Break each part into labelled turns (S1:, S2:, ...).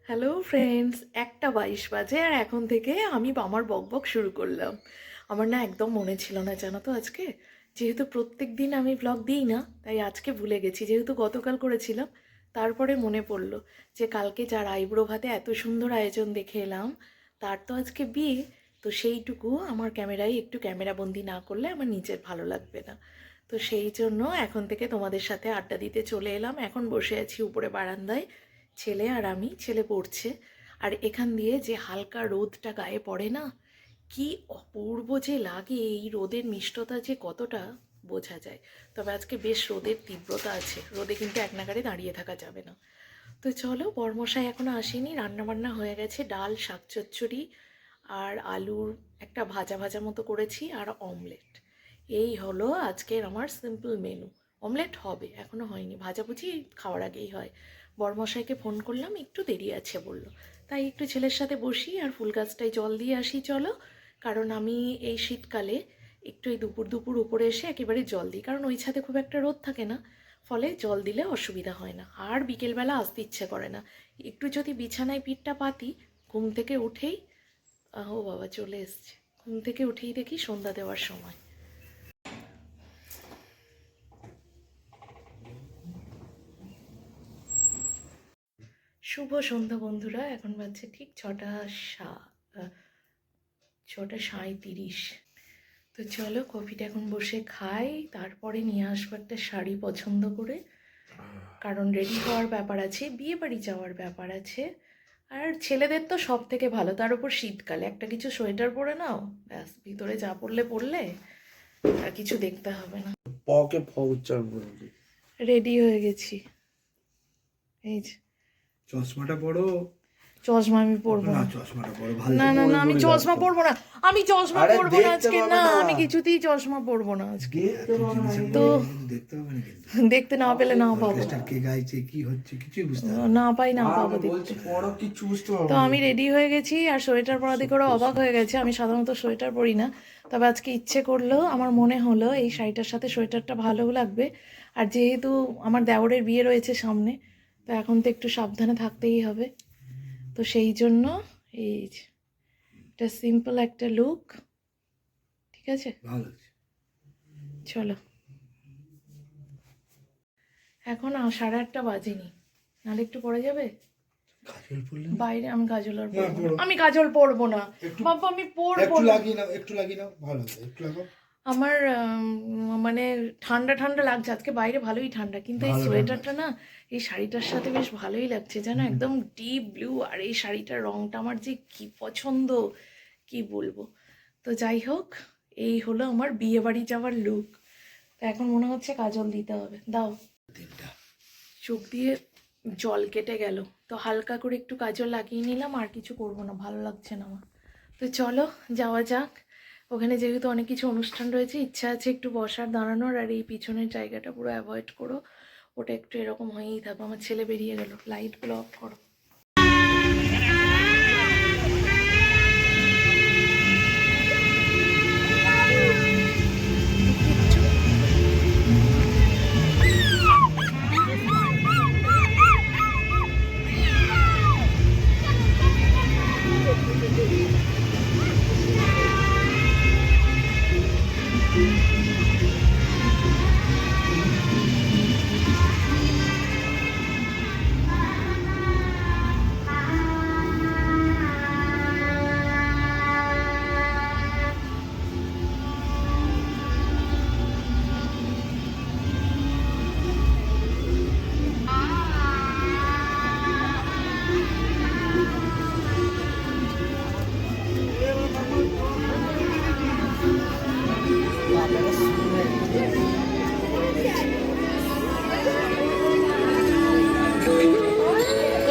S1: Hello friends, 1:22 বাজে আর এখন থেকে আমি আমার বকবক শুরু করলাম। আমার না একদম মনে ছিল না জানো তো আজকে, যেহেতু প্রত্যেক দিন আমি ব্লগ দিই না, তাই আজকে ভুলে গেছি। যেহেতু গতকাল করেছিলাম, তারপরে মনে পড়লো যে কালকে যার আইব্রো ভাতে এত সুন্দর আয়োজন দেখে এলাম, তার তো আজকে বিয়ে। তো সেইটুকু আমার ক্যামেরায় একটু ক্যামেরাবন্দি না করলে আমার নিজের ভালো লাগবে না। তো সেই জন্য এখন থেকে তোমাদের সাথে আড্ডা দিতে চলে এলাম। এখন বসে আছি উপরে বারান্দায়, ছেলে আর আমি। ছেলে পড়ছে, আর এখান দিয়ে যে হালকা রোদটা গায়ে পড়ে না, কি অপূর্ব যে লাগে। এই রোদের মিষ্টতা যে কতটা বোঝা যায়। তবে আজকে বেশ রোদের তীব্রতা আছে, রোদে কিন্তু এক নাগাড়ে দাঁড়িয়ে থাকা যাবে না। তো চলো, বরমশাই এখনো আসেনি, রান্নাবান্না হয়ে গেছে। ডাল, শাক চচ্চড়ি আর আলুর একটা ভাজা ভাজা মতো করেছি, আর অমলেট। এই হলো আজকের আমার সিম্পল মেনু। অমলেট হবে, এখনও হয়নি, ভাজাভুজি খাওয়ার আগেই হয়। বরমশাইকে ফোন করলাম, একটু দেরি আছে বললো, তাই একটু ছেলের সাথে বসি আর ফুল গাছটায় জল দিয়ে আসি চলো। কারণ আমি এই শীতকালে একটু এই দুপুর দুপুর উপরে এসে একেবারে জল দিই, কারণ ওই ছাদে খুব একটা রোদ থাকে না, ফলে জল দিলে অসুবিধা হয় না। আর বিকেলবেলা আসতে ইচ্ছে করে না। একটু যদি বিছানায় পিঠটা পাতি, ঘুম থেকে উঠেই ও বাবা চলে এসছে, ঘুম থেকে উঠেই দেখি সন্ধ্যা দেওয়ার সময়। শুভ সন্ধ্যা বন্ধুরা, এখন বাজছে ঠিক 6:37। তো চলো কফিটা এখন বসে খাই, তারপরে নিয়ে আসবো একটা শাড়ি পছন্দ করে, কারণ রেডি হওয়ার ব্যাপার আছে, বিয়ে বাড়ি যাওয়ার ব্যাপার আছে। আর ছেলেদের তো সব থেকে ভালো, তার উপর শীতকালে একটা কিছু সোয়েটার পরে নাও, ব্যাস ভিতরে যা পরলে পরলে, আর কিছু দেখতে হবে না।
S2: পকে প উচ্চারণ করে দিই।
S1: রেডি হয়ে গেছি, এই যে।
S2: চশমাটা পরো।
S1: চশমা আমি পরবো না,
S2: চশমাটা পরো ভালো।
S1: না না না, আমি চশমা পরবো না, আমি চশমা পরবো না আজকে, না আমি কিছুতেই চশমা পরবো না আজকে। তো
S2: দেখতে হবে না,
S1: দেখতে না পেলে না পাবো,
S2: কে গাইছে কি হচ্ছে কিছুই বুঝতে হবে
S1: না পাই না পাবো দেখতে।
S2: পড়ো কিছু বুঝতে
S1: তো আমি রেডি হয়ে গেছি, আর সোয়েটার পরা দেখে ওরা অবাক হয়ে গেছে। আমি সাধারণত সোয়েটার পরি না, তবে আজকে ইচ্ছে করলো, আমার মনে হলো এই শাড়িটার সাথে সোয়েটারটা ভালোও লাগবে। আর যেহেতু আমার দেওরের বিয়ে রয়েছে সামনে, তো এখন তো একটু সাবধানে থাকতেই হবে। তো সেই জন্য এই যে, এটা সিম্পল একটা লুক, ঠিক আছে
S2: ভালো।
S1: চলো। এখন 8:30 বাজেনি, নাহলে একটু পরে যাবে
S2: কাজল পরলে
S1: বাইরে। আমি কাজল আর পরবো না, আমি কাজল পরবো না বাবা, আমি পরবো
S2: একটু
S1: না।
S2: লাগিয়ে নাও, একটু লাগিয়ে নাও, ভালো হবে, একটু লাগাও।
S1: আমার মানে ঠান্ডা ঠান্ডা লাগছে আজকে, বাইরে ভালোই ঠান্ডা, কিন্তু এই সোয়েটারটা না এই শাড়িটার সাথে বেশ ভালোই লাগছে জানো, একদম ডিপ ব্লু। আর এই শাড়িটার রংটা আমার যে কি পছন্দ, কি বলবো। তো যাই হোক, এই হলো আমার বিয়ে বাড়ি যাওয়ার লুক। তো এখন মনে হচ্ছে কাজল দিতে হবে, দাও। চোখ দিয়ে জল কেটে গেল, তো হালকা করে একটু কাজল লাগিয়ে নিলাম, আর কিছু করবো না, ভালো লাগছে না আমার। তো চলো যাওয়া যাক। ওখানে যেহেতু অনেক কিছু অনুষ্ঠান রয়েছে, ইচ্ছা আছে একটু বসার দাঁড়ানোর, আর এই পিছনের জায়গাটা পুরো অ্যাভয়েড করো, ওটা একটু এরকম হয়েই থাকবে। আমার ছেলে বেরিয়ে গেল, লাইটগুলো অফ করো।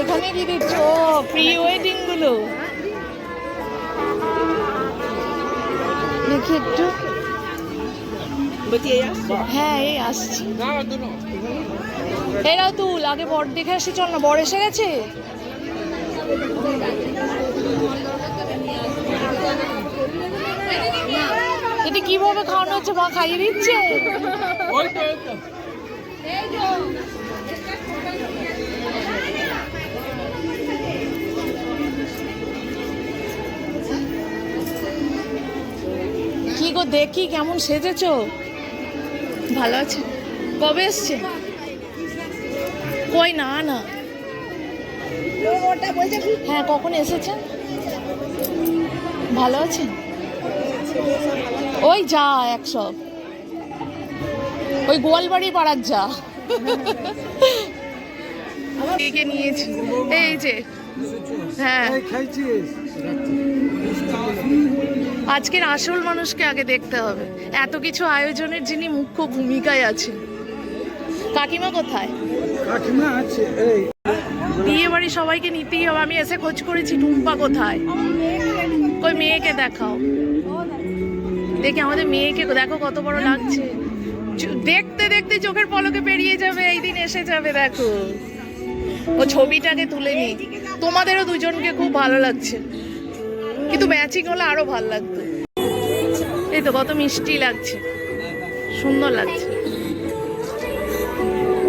S1: এখানে কি দিচ্ছ? প্রি ওয়েডিং গুলো দেখি একটু। হ্যাঁ এই আসছি, এরাও তুল, আগে বর দেখে আসি চল না। বর এসে গেছে, এটা কিভাবে খাওয়ানো হচ্ছে, মা খাইয়ে দিচ্ছে। দেখি কেমন সেজেছো। ভালো আছে? কবে এসছে? কই না না, হ্যাঁ কখন এসেছেন? ভালো আছেন? ওই যা একসব, ওই গোয়ালবাড়ি পাড়ার যা। কে নিয়েছি এই যে, হ্যাঁ আজকের আসল মানুষকে আগে দেখতে হবে। এত কিছু আয়োজনের যিনি মুখ্য ভূমিকায় আছেন। কাকিমা কোথায়?
S2: কাকিমা আছে এই
S1: বিয়ে বাড়ি সবাইকে নিতেই হবে। আমি এসে খোঁজ করেছি টুম্পা কোথায়। কই মেয়েকে দেখাও, দেখি আমাদের মেয়েকে দেখো কত বড় লাগছে। দেখতে দেখতে চোখের পলকে পেরিয়ে যাবে, এই দিন এসে যাবে। দেখো ও ছবিটাকে তুলে নি। তোমাদেরও দুজনকে খুব ভালো লাগছে, কিন্তু ম্যাচিং হলে আরো ভালো লাগতো। এই তো কত মিষ্টি লাগছে, সুন্দর লাগছে।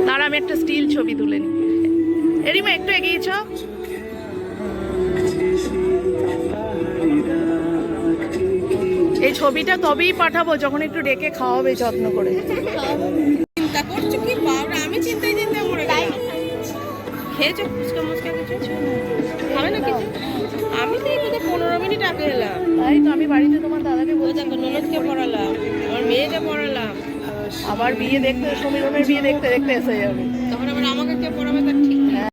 S1: তার আমি একটা স্টিল ছবি তুলে নি। এরিমা একটু এগিয়েছ। এই ছবিটা তবেই পাঠাবো যখন একটু ডেকে খাওয়াবে যত্ন করে।
S3: চিন্তা করছো কি বাবা? আমি চিন্তায় মরে গেলাম। খেয়েছো ফুচকা মুচকা কিছু? খাবে না কিছু? আমি তো একটু 15 মিনিট আগে এলাম।
S1: তাই তো আমি বাড়িতে তোমার দাদাকে
S3: ওই
S1: বলছি
S3: দেখো ননদকে পড়ালাম, আমার মেয়েকে পড়ালাম,
S1: আবার বিয়ে দেখতে, সমীরনের বিয়ে দেখতে দেখতে এসে যাবে।
S3: তখন আবার আমাকে কে পড়াবে তার ঠিক নেই।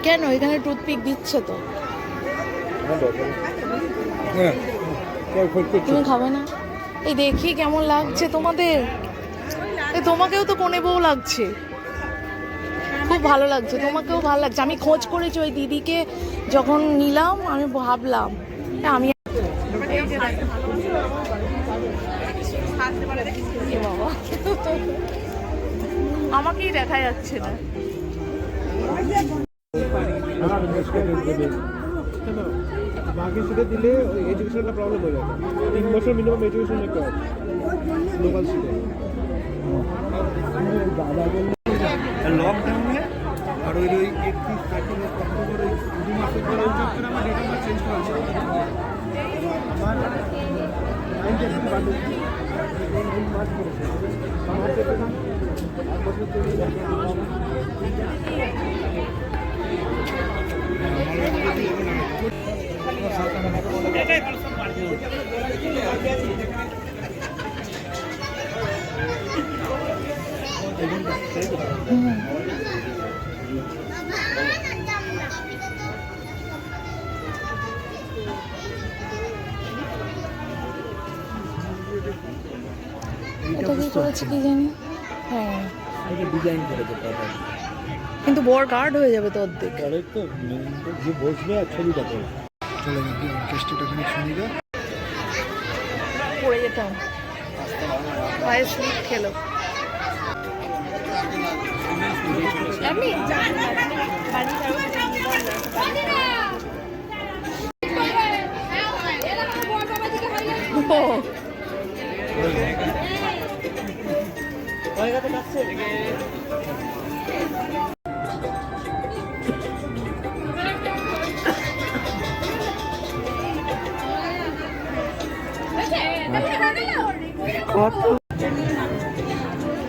S1: কেন এখানে টুথপিক দিচ্ছে তো? তুমি খাবে না? এই দেখি কেমন লাগছে তোমাদের। এই তোমাকেও তো কোণে বউ লাগছে, খুব ভালো লাগছে। তোমাকেও ভালো লাগছে। আমি খোঁজ করেছি ওই দিদিকে, যখন নিলাম আমি ভাবলাম আমি এ বাবা, আমাকেই দেখা যাচ্ছে না।
S4: বাকি সিটে দিলে ওই এডুকেশনটা প্রবলেম হয়ে যাবে। 3 বছর মিনিমাম এডুকেশন নিতে হবে লোকাল সিটে।
S2: লকডাউনে আর ওই 31 অক্টোবর ওই 2 মাসের পরে ওই চক্করে আমার ডেট আমার চেঞ্জ করা ছিল।
S4: আমার 9 থেকে বাদ দিচ্ছি মাস করেছে আমার থেকে এক বছর থেকে
S1: এটা কি করেছে কি জানি। হ্যাঁ
S4: এটা ডিজাইন করেছে পাতা।
S1: কিন্তু বর গার্ড হয়ে যাবে তো অর্ধেক।
S4: পরে তো যে বসবে আর ছবিটা করবে।
S2: চলে নাকি অর্কেস্ট্রাটা খানিক শুনি যা।
S1: পড়ে যেতাম, পায়ে স্লিপ খেলো।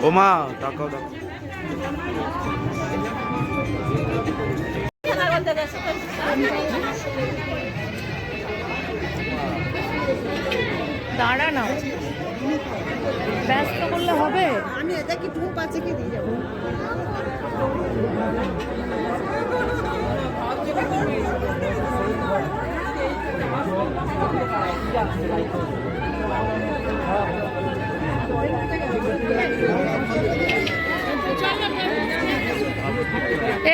S4: ওমা তাকাও তাকাও।
S1: দাঁড়া না, ব্যস্ত করলে হবে।
S3: আমি এটা কি ধূপ আছে কি দিয়ে যাবো?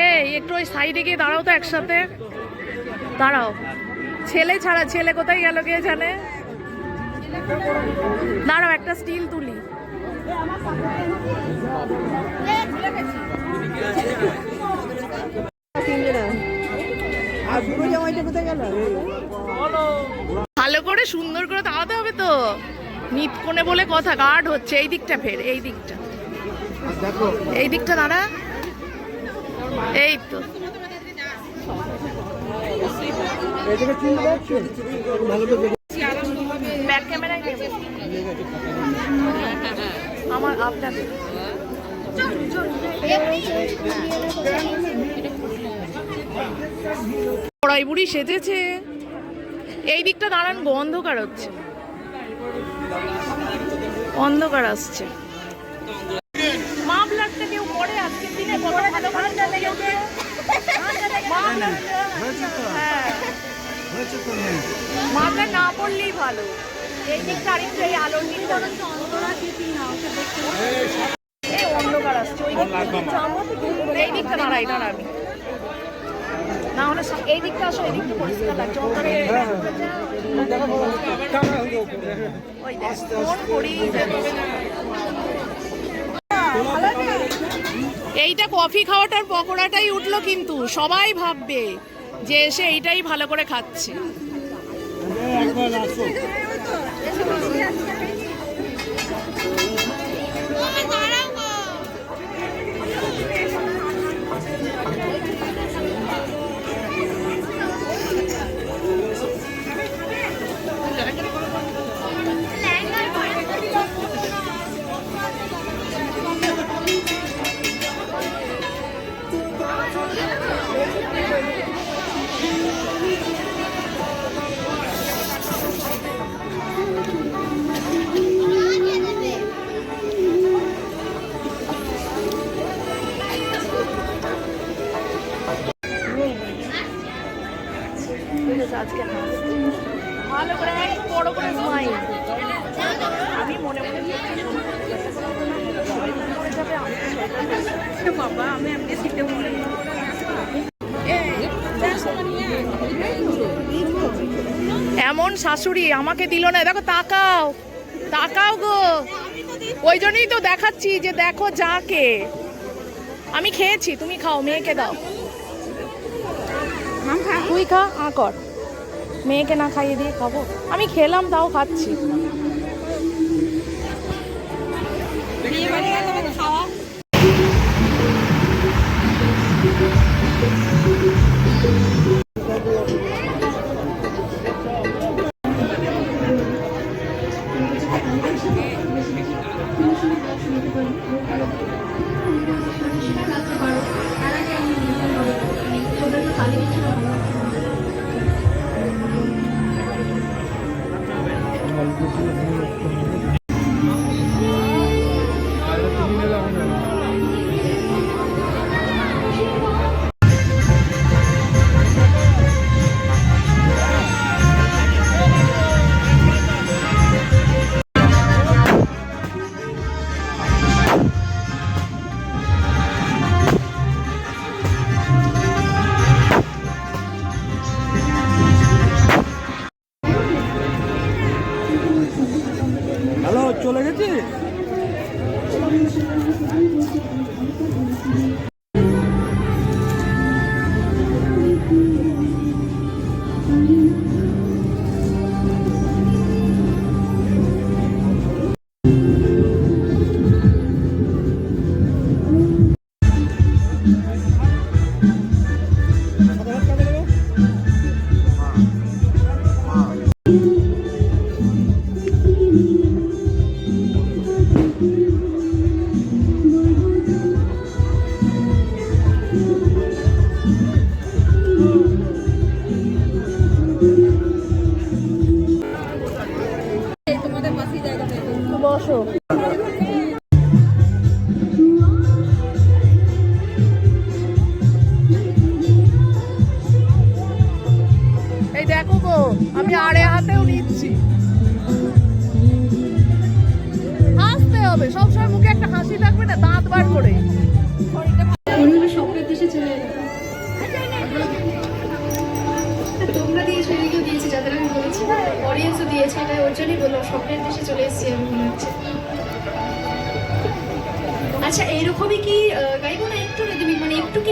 S1: এই একটু ওই সাইডে গিয়ে দাঁড়াও তো, একসাথে দাঁড়াও। ছেলে ছাড়া, ছেলে কোথায় গেল কে জানে। দাঁড়াও একটা স্টিল তুলি।
S3: আর বুড়ো জামাইটা কোথায় গেল?
S1: ভালো করে সুন্দর করে দাঁড়াতে হবে তো। নিত কোণে বলে কথা, গার্ড হচ্ছে এই দিকটা, ফের এই দিকটা,
S2: দেখো
S1: এই দিকটা দাঁড়া। এই তো
S2: এটাকে চিনতে পারছো? ভালো করে দেখো।
S1: ব্যাক ক্যামেরায় নেবে আমার আপনাদের। কড়াই বুড়ি সেজেছে। এই দিকটা দাঁড়ান গো, অন্ধকার হচ্ছে, অন্ধকার আসছে। মাফলারটা কেউ পরে আজকের দিনে কত ভালো ভালো জানে গেছে। হ্যাঁ, মাফলার না পড়লেই ভালো। এই দিকটা আরেকটু এই আলোর দিকটা এই অন্ধকার আসছে। ওই দিকটা এই দিকটা দাঁড়াই দাঁড়াবি না হলে এই দিকটা আসো, এই দিকটা পরিষ্কার লাগছে। ওই দেখ ফোন করি। এইটা কফি খাওয়াটার পকোড়াটাই উঠলো, কিন্তু সবাই ভাববে যে এসে এইটাই ভালো করে খাচ্ছে।
S2: একবার আসো।
S1: আজকে ভালো করে এক বড় করে ঘুমাই। আমি মনে মনে বাবা আমি এমনি সিটে মনে এমন শাশুড়ি আমাকে দিল না। দেখো তাকাও তাকাও গো, ওই জন্যই তো দেখাচ্ছি যে দেখো যাকে। আমি খেয়েছি, তুমি খাও, মেয়েকে দাও। তুই খা, কর, মেয়েকে না খাইয়ে দিয়ে খাবো। আমি খেলাম তাও খাচ্ছি।
S2: হ্যালো, চলে গেছি।
S1: বসো। এই দেখো গো, আমি আড়ে হাতেও নিচ্ছি। হাসতে হবে সবসময়, মুখে একটা হাসি থাকবে না, দাঁত বার করে।
S5: স্বপ্নের দেশে চলে এলো। তোমরা দিয়েছো, এদিকেও দিয়েছি, যাদের আমি বলেছি অডিয়েন্সও দিয়েছে, এটা ওর জন্যই বললাম স্বপ্নের দেশে চলে এসেছি আমি মনে হচ্ছে। আচ্ছা এইরকমই কি গাইবো না একটু, মানে একটু কি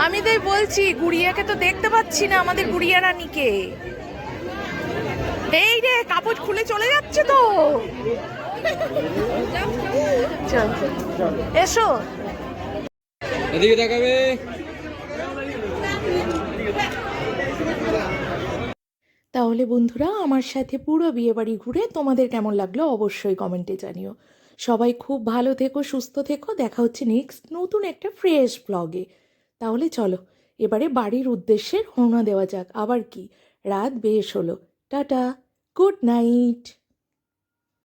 S1: আমি তাই বলছি গুড়িয়াকে তো দেখতে পাচ্ছি না, আমাদের গুড়িয়া রানীকে। এই রে কাপড় খুলে চলে যাচ্ছে তো। চল এসো।
S4: এদিকে তাকাবে।
S1: তাহলে বন্ধুরা আমার সাথে পুরো বিয়েবাড়ি ঘুরে তোমাদের কেমন লাগলো অবশ্যই কমেন্টে জানিও। সবাই খুব ভালো থেকো, সুস্থ থেকো। দেখা হচ্ছে নেক্সট নতুন একটা ফ্রেশ ব্লগে। তাহলে চলো এবারে বাড়ির উদ্দেশ্যে রওনা দেওয়া যাক। আবার কি রাত বেশ হলো। Tata, good night.